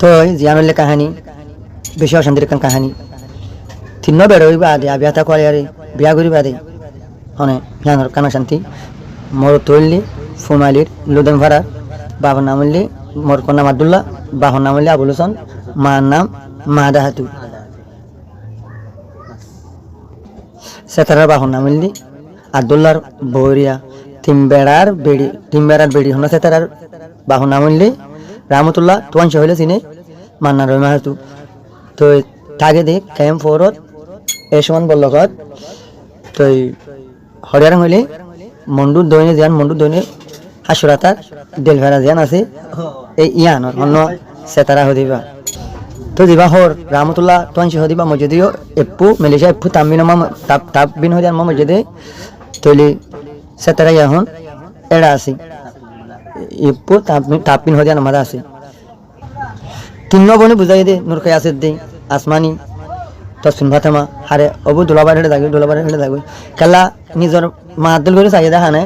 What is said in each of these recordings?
তো জিয়ানুল্লে কাহানি বেশি অশান্তির কান কাহানি তিন্ন বেড় হইবা আদে আবিয়াতা করে আরে বিয়া করিবা দে হনে জানোর কানা শান্তি মোর তৈলি ফুমালির লুদম ভাড়া বাবার নাম হইলে মোর নাম আব্দুল্লাহ বাবার নাম হইলে আবুল হোসেন মার নাম মাদা হাতু সেতারার বাবার নাম হইলে আব্দুল্লাহর বৌরিয়া তিনবেড়ার বেড়ি হন সেতারার বাবার নাম হইলে রামতুল্লাহ তোয়াংশ হইলে চিনে মান্না রহিমা হাতু তো তাগে দেখ ক্যাম্প ফোরত এসমান বল্লকত তো হরিয়ারং হইলে মন্ডুর দৈনে জিয়ান মন্ডুর দৈনে হাসুরাতার দেলভেরা জিয়ান আছে এই ইয়ান অন্য সেতারা হদিবা তো দিবা হর রামতুল্লাহ তোয়াংশ হদিবা মসজিদেও এপ্পু মেলেশিয়া এপ্পু তাম্বিনমা তাপ বিন হদিয়ান মা মসজিদে তৈলি সেতারা ইয়াহন এড়া আছে এপ্পু তাপিন হদিয়ান আমাদের আছে তিন্ন বনে বুঝাই দে নুরকে আছে দে আসমানি তসফিন ফাতেমা হারে অবু দোলাবার হেঁটে থাকবে খেলা নিজের মা আব্দুল করে চাই দেখা নাই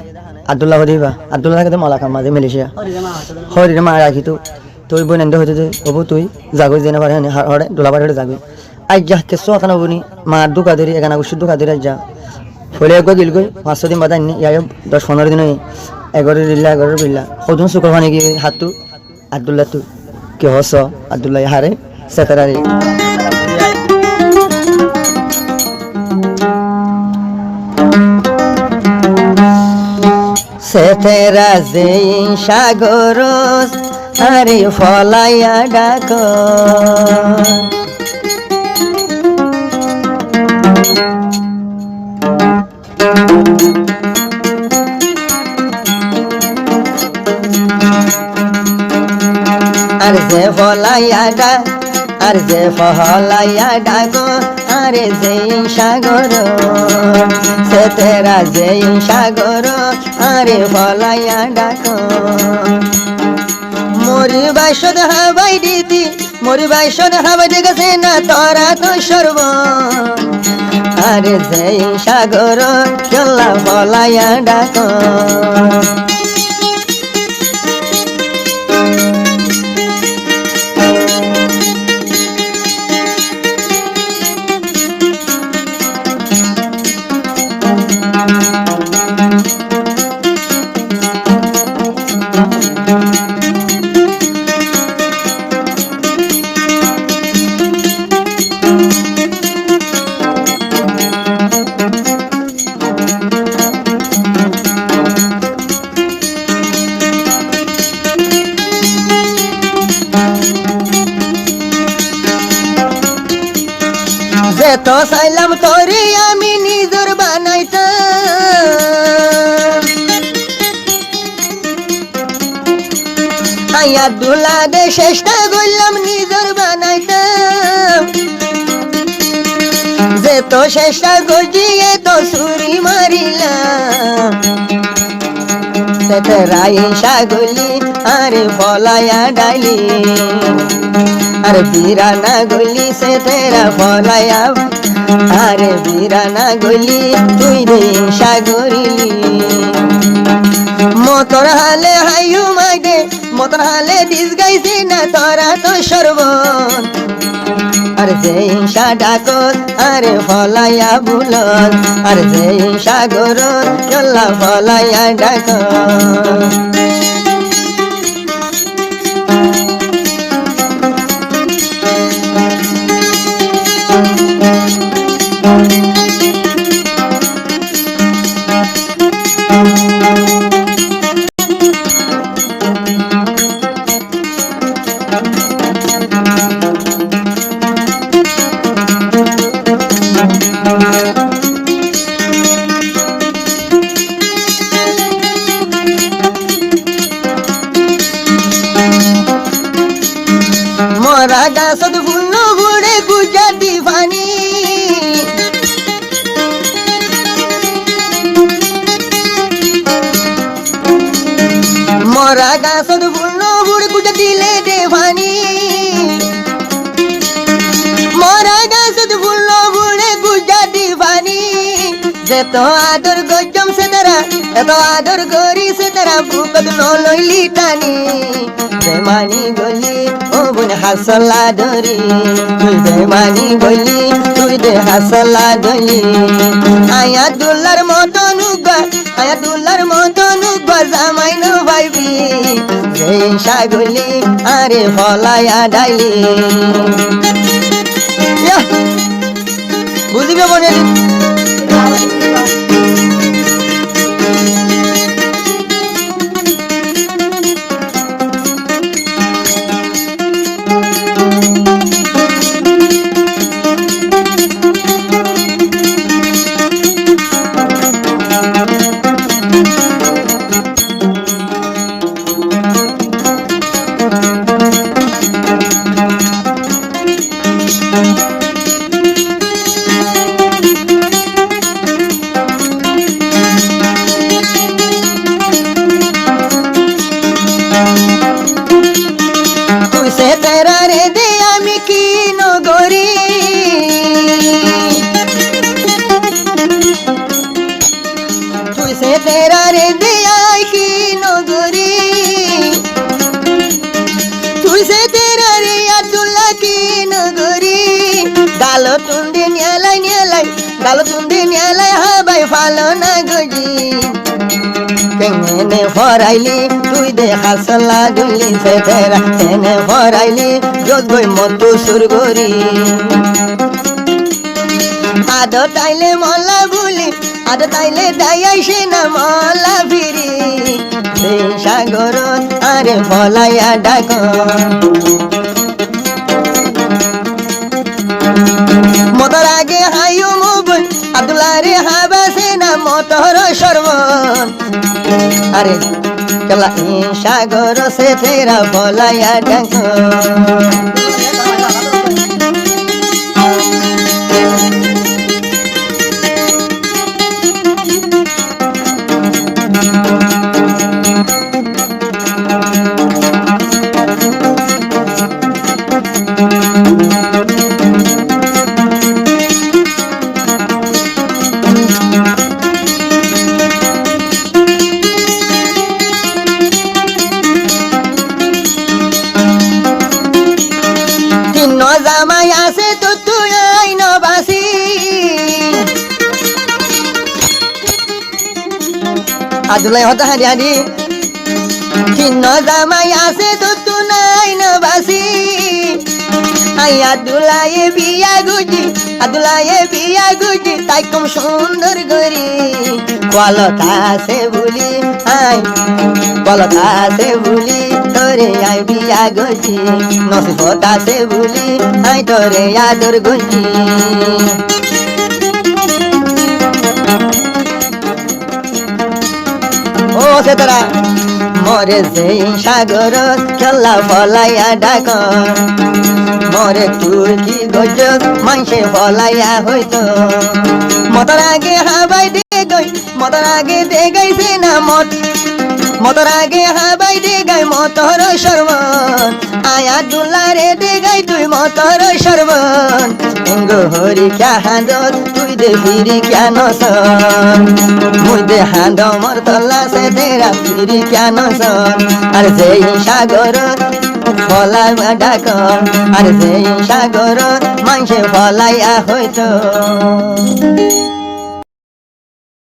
আব্দুল্লাহ হদিবা আব্দুল্লাহ থাকে মলাকাম মাঝে মালয়েশিয়া হরিরে মা রাখি তুই বই নেন্দে হইতে অবু তুই জাগই জেনে পারে হরে দোলাবার হেঁটে যাবি আজ যা কেসো এখানে বনি মা দুকা দেরি এখানে অবশ্যই দুকা দেরি যা ফলে একবার গিল গই 500 দিন বাদাই ইয়াই 10-15 দিন 11 বিল্লা সদুন শুক্র মানে কি হাতু আব্দুল্লাহ তু কি হস আব্দুল্লাহ হারে সেতারারি সেতেরা যে সাগর আরে ফলাইয়া ডাক আর যে ফলাইয়া ডাক আর যে ফলাইয়া ডাক আরে যে সাগর সেতেরা যে সাগর আরে ফলাইয়া ডাক মরি বাইশদ হাবাই দিতি মরি বাইশদ হাবাই গেছে না তোরা তো সর্ব আরে যে সাগর চল্লা ফলাইয়া ডাক তো সাইলাম তোরে আমি নিজর বানাইতাম আয়া দুলা দে চেষ্টা করলাম নিজর বানাইতাম যে তো চেষ্টা করছি এ তো ছুরি মারিলাম সেটাই সাগলি আরে ফলাইয়া ডাইলি আরে বিরানা গলি সে তেরা ফলাইয়া আরে বিরানা গলি তুই রে সাগরিলি মতর হালে হাইয়ু মাগে মতর হালে দিস গাইছি না তোরা তো সর্বন আর যে ডাকত আরে ফলাইয়া বুলন আর যে সাগর চল্লা ফলাইয়া ডাক মরা গাছত ফুল ঘুরে গুজাতি পানি মরা গাছত ফুল ঘুরে গুজাতি লে দে পানি মরা গাছত ফুল ঘুরে গুজাতি পানি যে তো আদর গজম সে তারা এত আদর করি সে তারা বুকত নলইলি টানি যে মানি গলি ও বুন হাসলা ধরি তুই বেমানি গলি তুই দে হাসলা ধরি আয়াতুল্লাহর মতন আয়াতুল্লাহর মতন জামাই ন ভাইবি সেই সাগলি আরে ফলাইয়া ডাইলি বুঝিবে মনে তেরা রে দে আমি কি নগরী তুই সে তেরা রে দে আই কি নগরী তুই সে তেরা রে আব্দুল্লাহ কি নগরী গালো তুন্দে নিয়ালাই গালো তুন্দে নিয়ালাই হাবাই ফালো না গজি কেনে ফরাইলি তুই দে হাসলা দুলি সে তেরা কেনে ফরাইলি যোগ গই মতো সুরগরি আদো তাইলে মলা বুলি আদো তাইলে দায়াই সে না মলা ফিরি সেই সাগর আরে ফলাইয়া ডাক মতর আগে হাইও মুবন আব্দুল্লাহ রে হাবাসে না মতর সর্বন আরে চলা সাগর সে তেরা ফলাইয়া ডাক জামাই আছে তো তুই আইন বাসি আদুলাই হতা হারি হারি চিহ্ন জামাই আছে তো তুই আইন বাসি আব্দুল্লাহ বিয়া গুজি তাই কম সুন্দর গরি কলতা আছে বলি আই কলতা আছে বলি তোরে আই বিয়া গুজি নসিবত আছে বলি আই তোরে আদর গুজি ও সেতরা মরে সেই সাগর চলা ফলাইয়া ডাক মরে তুই কি গজ মাইসে ফলাইয়া হইতো মতর আগে হাবাই দে গই মতর আগে দে গাইছে না মতর আগে হাবাই দে গাই মতর সর্বন আয়াতুল্লাহ রে দে গাই তুই মতর সর্বন হরি ক্যা হাঁদ তুই দে ফিরি ক্যা নসন মুই দে হাঁদ মর তল্লা সে তেরা ফিরি ক্যা নসন আর সেই সাগর ফলাইয়া ডাক আর সেই সাগর মাইসে ফলাইয়া হইতো